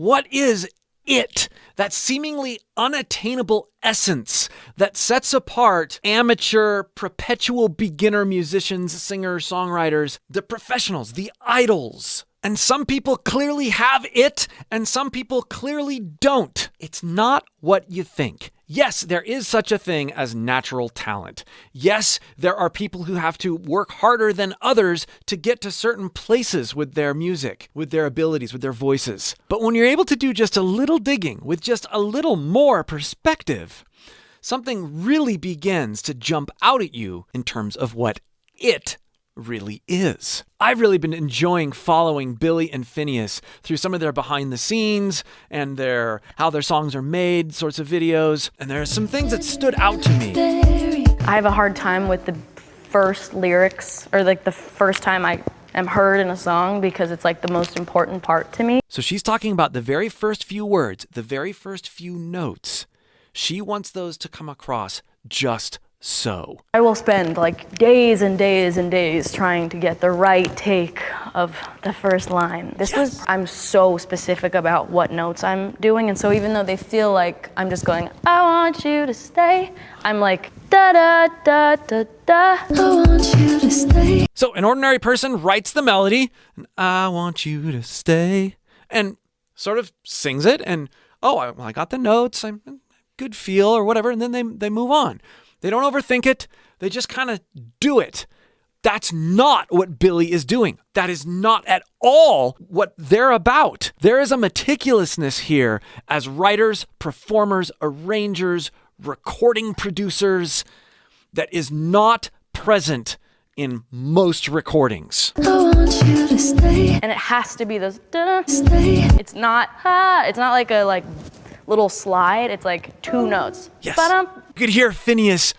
What is it? That seemingly unattainable essence that sets apart amateur, perpetual beginner musicians, singers, songwriters, the professionals, the idols. And some people clearly have it, and some people clearly don't. It's not what you think. Yes, there is such a thing as natural talent. Yes, there are people who have to work harder than others to get to certain places with their music, with their abilities, with their voices. But when you're able to do just a little digging with just a little more perspective, something really begins to jump out at you in terms of what it really is. I've really been enjoying following Billie and Finneas through some of their behind the scenes and how their songs are made sorts of videos. And there are some things that stood out to me. I have a hard time with the first lyrics, or like the first time I am heard in a song, because it's like the most important part to me. So she's talking about the very first few words, the very first few notes. She wants those to come across just so. I will spend like days and days and days trying to get the right take of the first line. I'm so specific about what notes I'm doing, and so even though they feel like I'm just going, I want you to stay, I'm like, da da da da da, I want you to stay. So an ordinary person writes the melody, and I want you to stay, and sort of sings it, and I got the notes, I'm good feel or whatever, and then they move on. They don't overthink it. They just kind of do it. That's not what Billie is doing. That is not at all what they're about. There is a meticulousness here as writers, performers, arrangers, recording producers that is not present in most recordings. I want you to stay. And it has to be those da, stay. It's not like a little slide. It's like two notes. Yes. Ba-dum. You could hear Finneas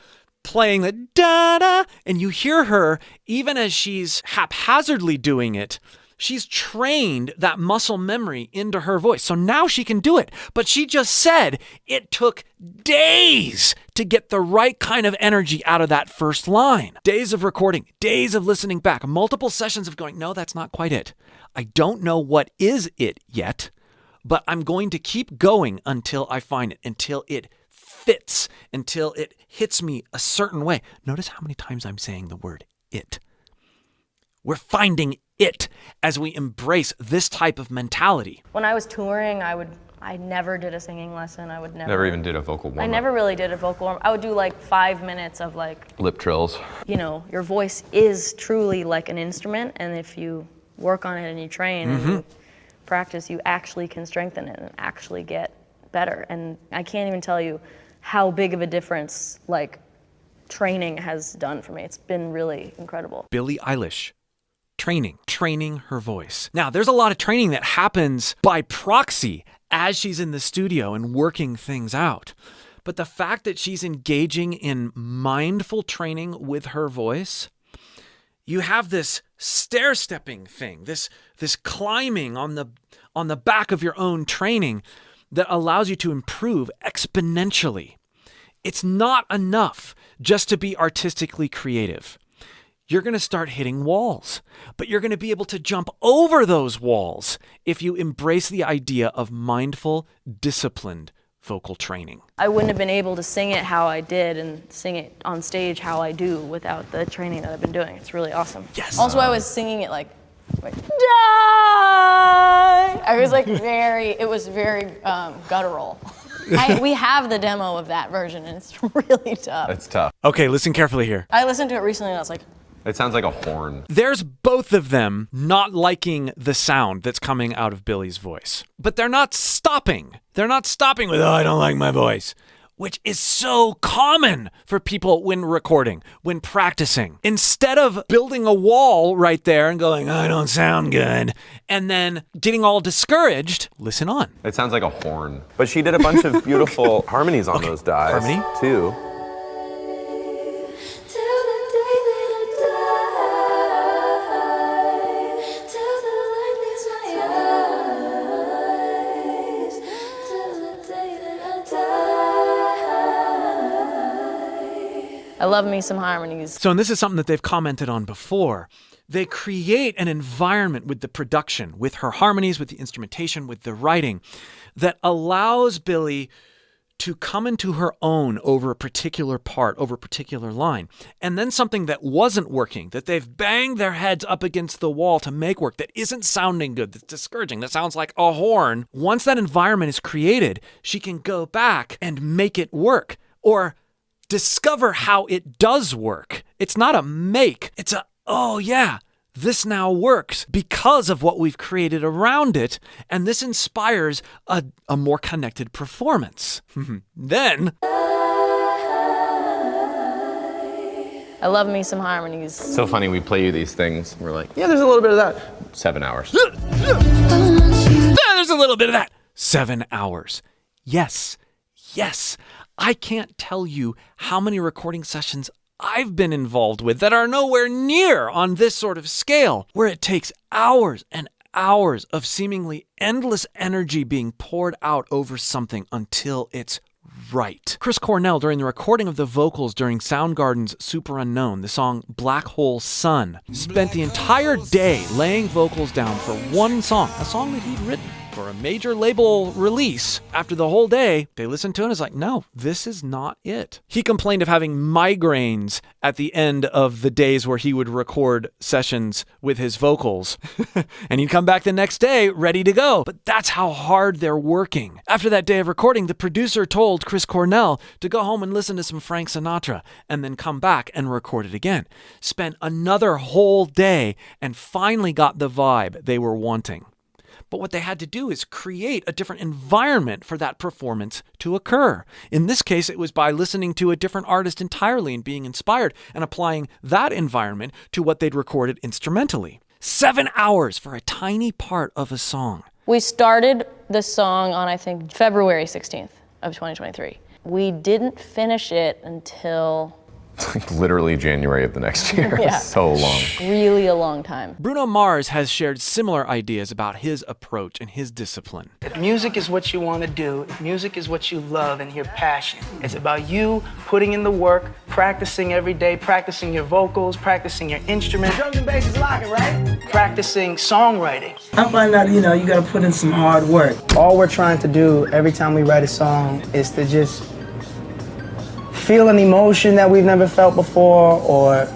playing the da-da, and you hear her, even as she's haphazardly doing it, she's trained that muscle memory into her voice. So now she can do it. But she just said it took days to get the right kind of energy out of that first line. Days of recording, days of listening back, multiple sessions of going, no, that's not quite it. I don't know what is it yet, but I'm going to keep going until I find it, until it fits, until it hits me a certain way. Notice how many times I'm saying the word it. We're finding it as we embrace this type of mentality. When I was touring, I never did a singing lesson. I would never even did a vocal warm-up. I never really did a vocal warm-up. I would do like 5 minutes of like lip trills. You know, your voice is truly like an instrument, and if you work on it and you train and you practice, you actually can strengthen it and actually get better. And I can't even tell you how big of a difference like training has done for me. It's been really incredible. Billie Eilish. Training her voice. Now, there's a lot of training that happens by proxy as she's in the studio and working things out. But the fact that she's engaging in mindful training with her voice, you have this stair-stepping thing, this climbing on the back of your own training that allows you to improve exponentially. It's not enough just to be artistically creative. You're going to start hitting walls, but you're going to be able to jump over those walls if you embrace the idea of mindful, disciplined vocal training. I wouldn't have been able to sing it how I did and sing it on stage how I do without the training that I've been doing. It's really awesome. Yes. Also, I was singing it like die. I was like it was very guttural. We have the demo of that version, and it's really tough. It's tough. Okay, listen carefully here. I listened to it recently, and I was like, it sounds like a horn. There's both of them not liking the sound that's coming out of Billie's voice. But they're not stopping. They're not stopping with, I don't like my voice. Which is so common for people when recording, when practicing. Instead of building a wall right there and going, I don't sound good, and then getting all discouraged, listen on. It sounds like a horn. But she did a bunch of beautiful harmonies on those dies, harmony too. I love me some harmonies. So, and this is something that they've commented on before. They create an environment with the production, with her harmonies, with the instrumentation, with the writing that allows Billie to come into her own over a particular part, over a particular line. And then something that wasn't working, that they've banged their heads up against the wall to make work, that isn't sounding good, that's discouraging, that sounds like a horn. Once that environment is created, she can go back and make it work, or discover how it does work. It's not a make, it's a, oh yeah, this now works because of what we've created around it, and this inspires a more connected performance. Then, I love me some harmonies. So funny, we play you these things. We're like, yeah, there's a little bit of that. 7 hours. there's a little bit of that. 7 hours. Yes. I can't tell you how many recording sessions I've been involved with that are nowhere near on this sort of scale, where it takes hours and hours of seemingly endless energy being poured out over something until it's right. Chris Cornell, during the recording of the vocals during Soundgarden's Super Unknown, the song Black Hole Sun, spent the entire day laying vocals down for one song, a song that he'd written for a major label release. After the whole day, they listened to it and it's like, no, this is not it. He complained of having migraines at the end of the days where he would record sessions with his vocals. And he'd come back the next day ready to go. But that's how hard they're working. After that day of recording, the producer told Chris Cornell to go home and listen to some Frank Sinatra and then come back and record it again. Spent another whole day and finally got the vibe they were wanting. But what they had to do is create a different environment for that performance to occur. In this case, it was by listening to a different artist entirely and being inspired and applying that environment to what they'd recorded instrumentally. 7 hours for a tiny part of a song. We started the song on, I think, February 16th of 2023. We didn't finish it until Like literally January of the next year. Yeah. So long. really a long time. Bruno Mars has shared similar ideas about his approach and his discipline. If music is what you want to do, if music is what you love and your passion, it's about you putting in the work, practicing every day, practicing your vocals, practicing your instrument. Drums and bass is locking, right? Practicing songwriting. I find out, you gotta put in some hard work. All we're trying to do every time we write a song is to just feel an emotion that we've never felt before, or,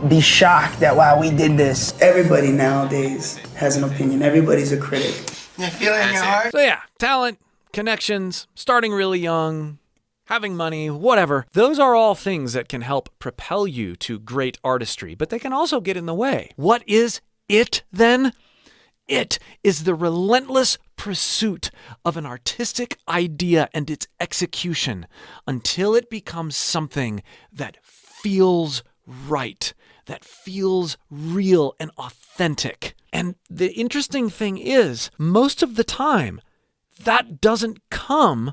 be shocked that, wow, we did this. Everybody nowadays has an opinion. Everybody's a critic. You feel it in your heart? So yeah, talent, connections, starting really young, having money, whatever. Those are all things that can help propel you to great artistry, but they can also get in the way. What is it then? It is the relentless pursuit of an artistic idea and its execution until it becomes something that feels right, that feels real and authentic. And the interesting thing is, most of the time, that doesn't come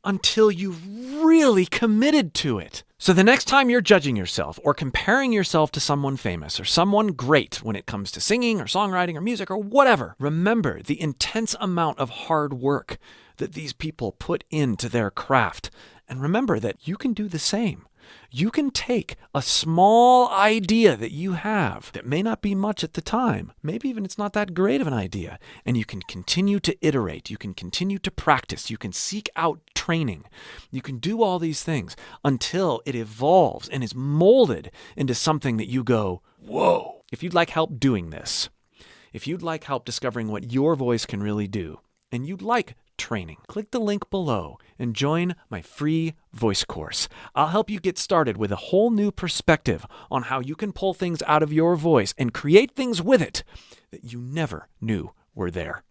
until you've really committed to it. So the next time you're judging yourself or comparing yourself to someone famous or someone great when it comes to singing or songwriting or music or whatever, remember the intense amount of hard work that these people put into their craft. And remember that you can do the same. You can take a small idea that you have that may not be much at the time, maybe even it's not that great of an idea, and you can continue to iterate, you can continue to practice, you can seek out training, you can do all these things until it evolves and is molded into something that you go, whoa. If you'd like help doing this, if you'd like help discovering what your voice can really do, and you'd like training, click the link below and join my free voice course. I'll help you get started with a whole new perspective on how you can pull things out of your voice and create things with it that you never knew were there.